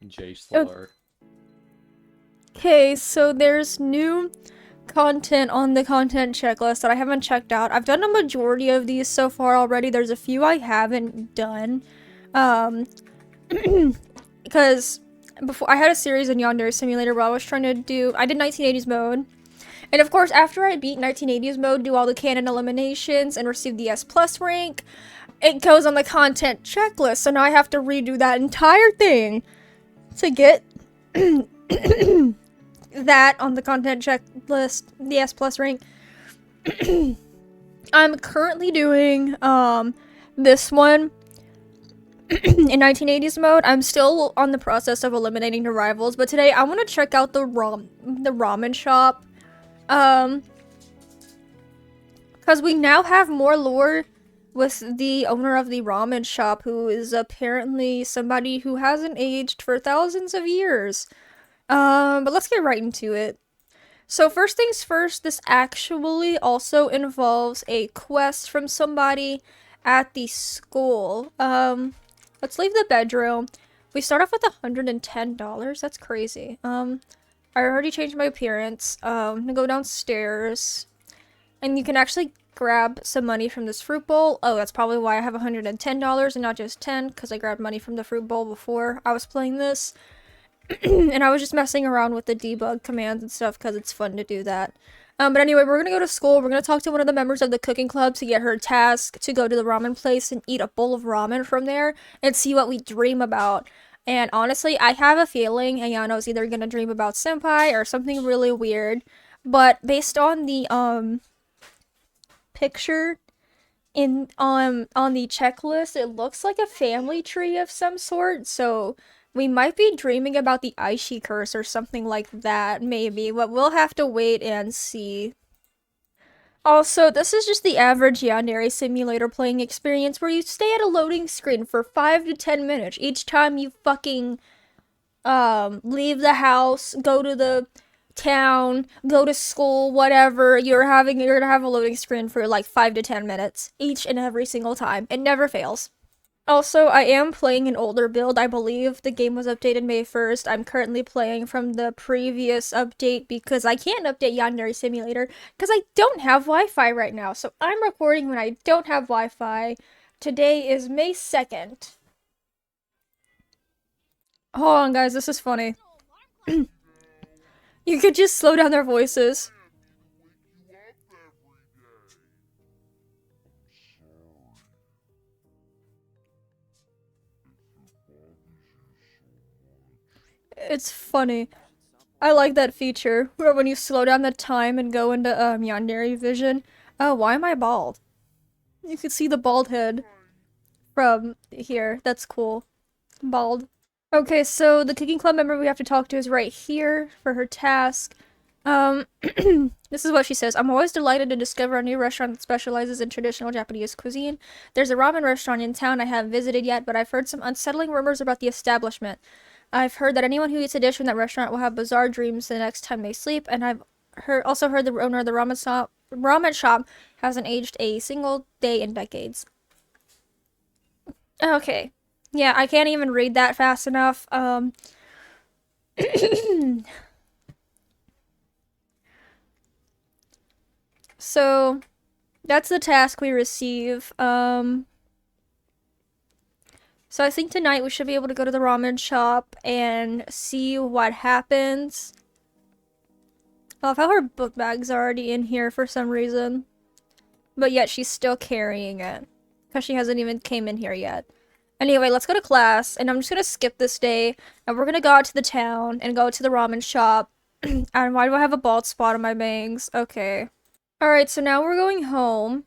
J Slar. Okay, so there's new content on the content checklist that I haven't checked out. I've done a majority of these so far already. There's a few I haven't done. Um, because before I had a series in Yandere Simulator where I was trying to do, I did 1980s mode. And of course, after I beat 1980s mode, do all the canon eliminations and receive the S plus rank, it goes on the content checklist. So now I have to redo that entire thing to get that on the content checklist, the S plus rank. I'm currently doing this one in 1980s mode. I'm still on the process of eliminating the rivals, but today I want to check out the ramen shop. Because we now have more lore with the owner of the ramen shop, who is apparently somebody who hasn't aged for thousands of years. But let's get right into it. So first things first, this actually also involves a quest from somebody at the school. Let's leave the bedroom. We start off with $110. That's crazy. I already changed my appearance. I'm gonna go downstairs. And you can actually grab some money from this fruit bowl. Oh, that's probably why I have $110 and not just 10, because I grabbed money from the fruit bowl before I was playing this. And I was just messing around with the debug commands and stuff because it's fun to do that. But anyway, we're gonna go to school. We're gonna talk to one of the members of the cooking club to get her task to go to the ramen place and eat a bowl of ramen from there and see what we dream about. And honestly, I have a feeling Ayano's either gonna dream about senpai or something really weird. But based on the picture on the checklist, it looks like a family tree of some sort, so we might be dreaming about the Aishi curse or something like that, maybe, but we'll have to wait and see. Also, this is just the average Yandere Simulator playing experience where you stay at a loading screen for 5 to 10 minutes each time you fucking leave the house, go to the town, go to school, whatever. You're gonna have a loading screen for like 5 to 10 minutes each and every single time. It never fails. Also, I am playing an older build. I believe the game was updated May 1st. I'm currently playing from the previous update because I can't update Yandere Simulator because I don't have Wi-Fi right now. So I'm recording when I don't have Wi-Fi. Today is May 2nd. Hold on, guys. This is funny. You could just slow down their voices. It's funny. I like that feature where when you slow down the time and go into Yandere vision. Oh, why am I bald? You can see the bald head from here. That's cool. Bald. Okay, so the cooking club member we have to talk to is right here for her task. This is what she says. I'm always delighted to discover a new restaurant that specializes in traditional Japanese cuisine. There's a ramen restaurant in town I haven't visited yet, but I've heard some unsettling rumors about the establishment. I've heard that anyone who eats a dish from that restaurant will have bizarre dreams the next time they sleep, and I've also heard the owner of the ramen shop hasn't aged a single day in decades. Okay. Yeah, I can't even read that fast enough. So that's the task we receive. So I think tonight we should be able to go to the ramen shop and see what happens. I love how her book bag's already in here for some reason. But yet she's still carrying it. Because she hasn't even came in here yet. Anyway, let's go to class. And I'm just gonna skip this day. And we're gonna go out to the town and go to the ramen shop. And why do I have a bald spot on my bangs? Okay. Alright, so now we're going home.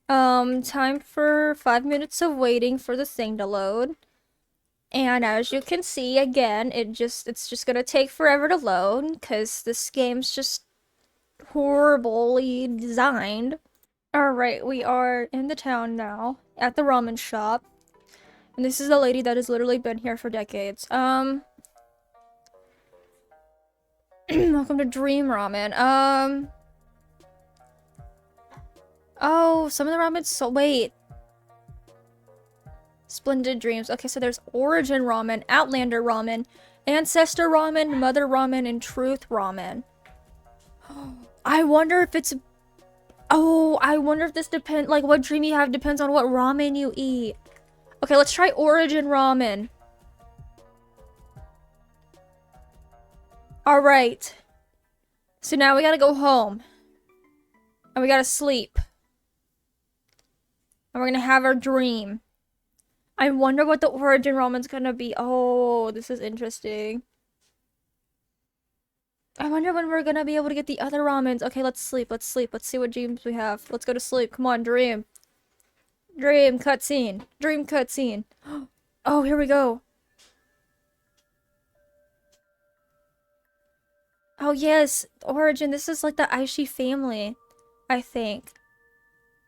Time for 5 minutes of waiting for the thing to load. And as you can see, again, it's just gonna take forever to load, because this game's just horribly designed. Alright, we are in the town now, at the ramen shop. And this is a lady that has literally been here for decades. Welcome to Dream Ramen. Oh, some of the ramen's so- wait. Splendid dreams. Okay, so there's Origin Ramen, Outlander Ramen, Ancestor Ramen, Mother Ramen, and Truth Ramen. I wonder if it's... Oh, I wonder if this depends... Like, what dream you have depends on what ramen you eat. Okay, let's try Origin Ramen. Alright. So now we gotta go home. And we gotta sleep. And we're gonna have our dream. I wonder what the Origin Ramen's gonna be. Oh, this is interesting. I wonder when we're gonna be able to get the other ramens. Okay, let's sleep. Let's sleep. Let's see what dreams we have. Let's go to sleep. Come on, dream. Dream cutscene. Dream cutscene. Oh, here we go. Oh, yes. Origin. This is like the Aishi family, I think.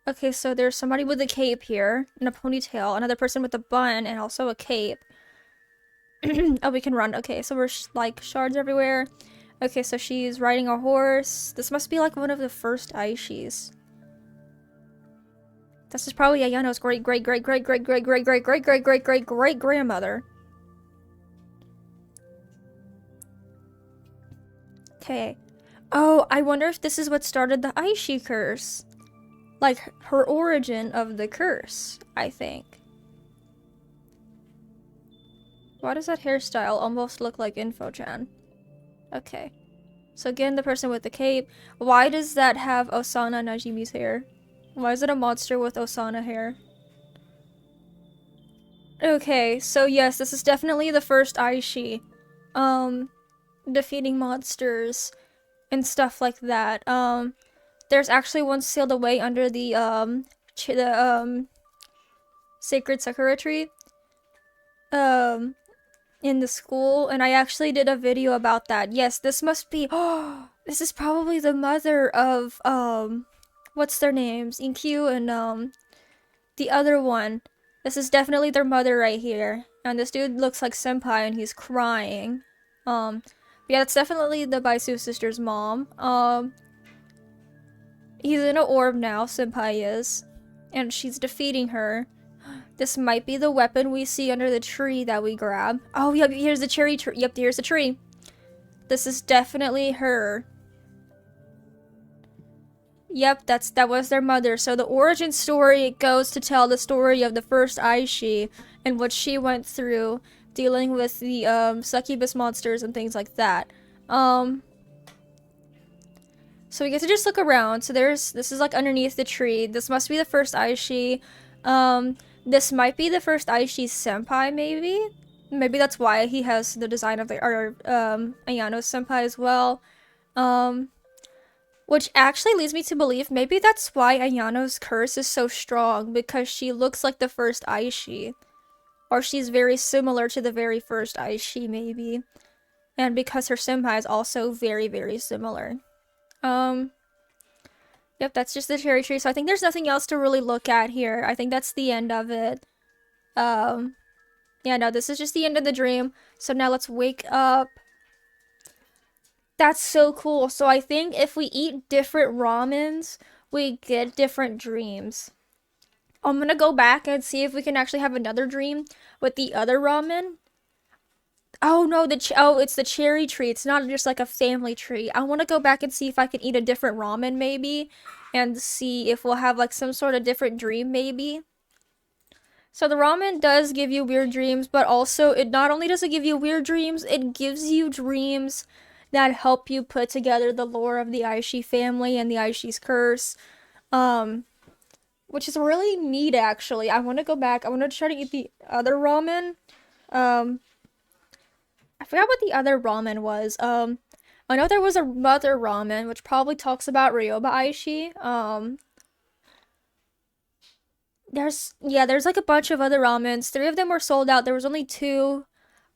Okay, so there's somebody with a cape here and a ponytail. Another person with a bun and also a cape. Oh, we can run. Okay, so we're like shards everywhere. Okay, so she's riding a horse. This must be like one of the first Aishis. This is probably Ayano's great grandmother. Okay. Oh, I wonder if this is what started the Aishi curse. Like her origin of the curse, I think. Why does that hairstyle almost look like Info-chan? Okay. So again, the person with the cape. Why does that have Osana Najimi's hair? Why is it a monster with Osana hair? Okay, so yes, this is definitely the first Aishi. Defeating monsters and stuff like that. There's actually one sealed away under the sacred sakura tree. In the school, and I actually did a video about that. Yes, this must be... Oh, this is probably the mother of, what's their names? Inkyu and, the other one. This is definitely their mother right here. And this dude looks like Senpai and he's crying. Yeah, that's definitely the Baisu sister's mom. He's in an orb now, Senpai is. And she's defeating her. This might be the weapon we see under the tree that we grab. Oh, yep, here's the cherry tree. Yep, here's the tree. This is definitely her. Yep, that was their mother. So the origin story goes to tell the story of the first Aishi and what she went through dealing with the succubus monsters and things like that. So we get to just look around. So this is like underneath the tree. This must be the first Aishi. This might be the first Aishi's senpai, maybe? Maybe that's why he has the design of the Ayano's senpai as well. Which actually leads me to believe maybe that's why Ayano's curse is so strong, because she looks like the first Aishi. Or she's very similar to the very first Aishi, maybe. And because her senpai is also very, very similar. Yep, that's just the cherry tree. So I think there's nothing else to really look at here. I think that's the end of it. Yeah, no, this is just the end of the dream. So now let's wake up. That's so cool. So I think if we eat different ramens, we get different dreams. I'm gonna go back and see if we can actually have another dream with the other ramen. Oh no, it's the cherry tree. It's not just like a family tree. I want to go back and see if I can eat a different ramen maybe and see if we'll have like some sort of different dream maybe. So the ramen does give you weird dreams, but also it not only does it give you weird dreams, it gives you dreams that help you put together the lore of the Aishi family and the Aishi's curse. Which is really neat actually. I want to go back. I want to try to eat the other ramen. I forgot what the other ramen was. I know there was a mother ramen, which probably talks about Ryoba Aishi. There's like a bunch of other ramens. 3 of them were sold out. There was only 2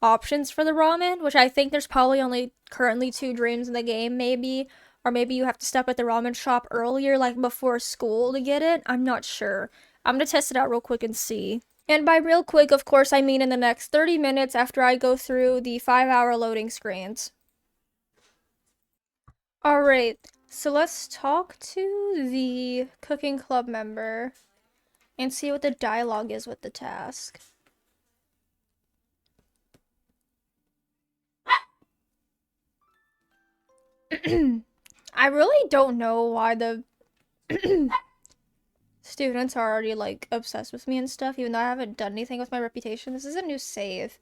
options for the ramen, which I think there's probably only currently 2 dreams in the game, maybe. Or maybe you have to stop at the ramen shop earlier, like before school to get it. I'm not sure. I'm gonna test it out real quick and see. And by real quick, of course, I mean in the next 30 minutes after I go through the 5-hour loading screens. Alright, so let's talk to the cooking club member and see what the dialogue is with the task. I really don't know why the students are already like obsessed with me and stuff, even though I haven't done anything with my reputation. This is a new save.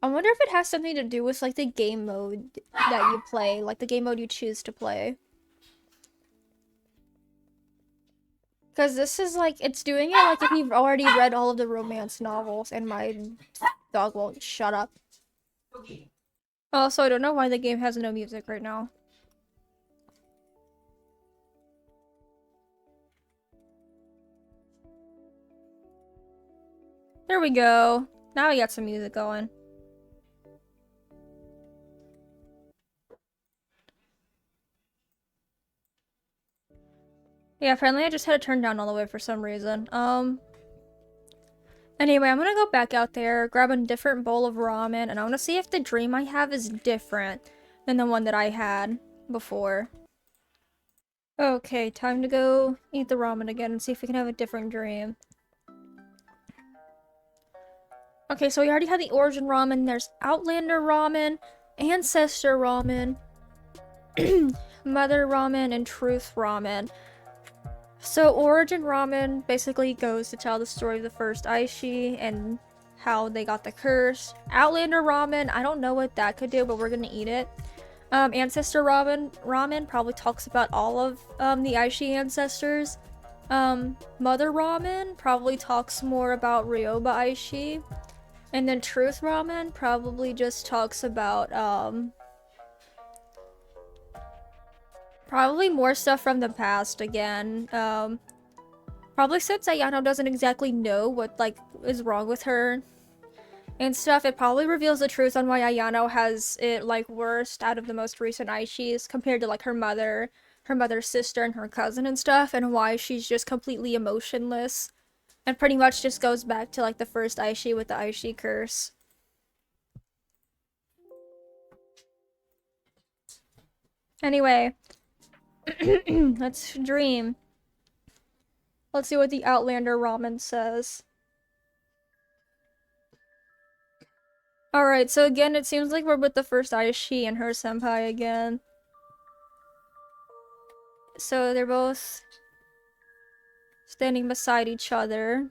I wonder if it has something to do with like the game mode that you play, like the game mode you choose to play. Because this is like, it's doing it like if you've already read all of the romance novels, and my dog won't shut up. Also, I don't know why the game has no music right now. There we go. Now we got some music going. Yeah, apparently I just had to turn down all the way for some reason. Anyway, I'm gonna go back out there, grab a different bowl of ramen, and I wanna see if the dream I have is different than the one that I had before. Okay, time to go eat the ramen again and see if we can have a different dream. Okay, so we already had the origin ramen. There's Outlander ramen, ancestor ramen, mother ramen, and truth ramen. So origin ramen basically goes to tell the story of the first Aishi and how they got the curse. Outlander ramen, I don't know what that could do, but we're gonna eat it. Ancestor ramen probably talks about all of the Aishi ancestors. Mother ramen probably talks more about Ryoba Aishi. And then truth ramen probably just talks about probably more stuff from the past again. Probably since Ayano doesn't exactly know what like is wrong with her and stuff, it probably reveals the truth on why Ayano has it like worst out of the most recent Aishis compared to like her mother's sister, and her cousin and stuff, and why she's just completely emotionless and pretty much just goes back to like the first Aishi with the Aishi curse. Anyway, let's dream. Let's see what the Outlander ramen says. Alright, so again, it seems like we're with the first Aishi and her senpai again. So they're both standing beside each other.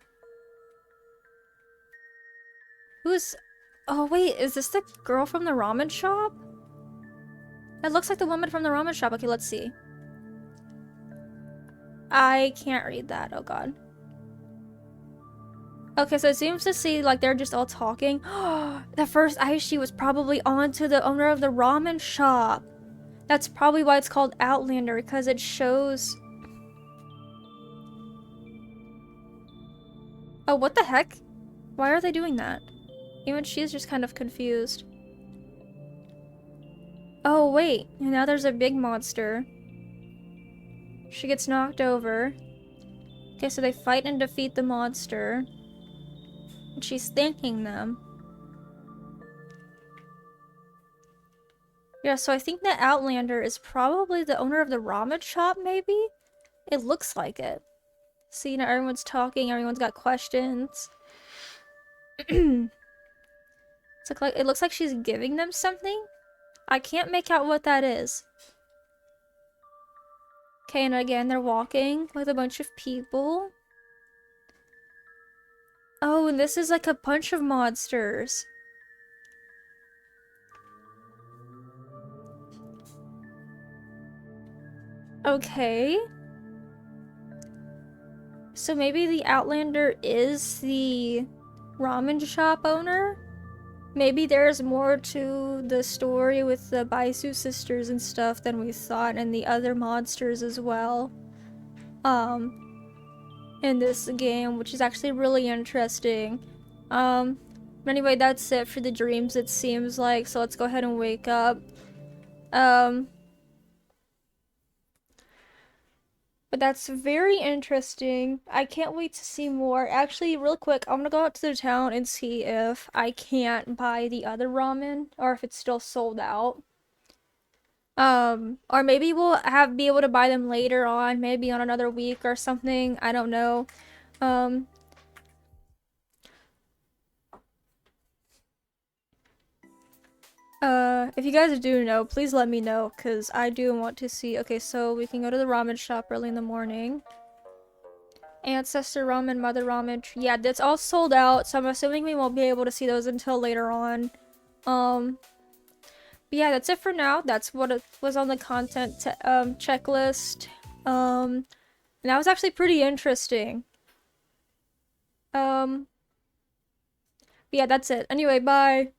Who's... Oh wait, is this the girl from the ramen shop? It looks like the woman from the ramen shop. Okay, let's see. I can't read that, oh god. Okay, so it seems to see like they're just all talking. The first Aishi was probably on to the owner of the ramen shop. That's probably why it's called Outlander, because it shows... Oh, what the heck? Why are they doing that? Even she's just kind of confused. Oh, wait. Now there's a big monster. She gets knocked over. Okay, so they fight and defeat the monster. And she's thanking them. Yeah, so I think that Outlander is probably the owner of the ramen shop, maybe? It looks like it. See, now everyone's talking, everyone's got questions. It looks like she's giving them something? I can't make out what that is. Okay, and again, they're walking with a bunch of people. Oh, and this is like a bunch of monsters. Okay. So maybe the Outlander is the ramen shop owner? Maybe there's more to the story with the Baisu sisters and stuff than we thought, and the other monsters as well. In this game, which is actually really interesting. But anyway, that's it for the dreams, it seems like, so let's go ahead and wake up. But that's very interesting. I can't wait to see more. Actually, real quick, I'm gonna go out to the town and see if I can't buy the other ramen or if it's still sold out. Or maybe we'll be able to buy them later on, maybe on another week or something. I don't know. Um, If you guys do know, please let me know, because I do want to see. Okay, so we can go to the ramen shop early in the morning. Ancestor ramen, mother ramen. Yeah, that's all sold out, so I'm assuming we won't be able to see those until later on. Um, but yeah, that's it for now. That's what it was on the content checklist. And that was actually pretty interesting. But yeah, that's it. Anyway, bye.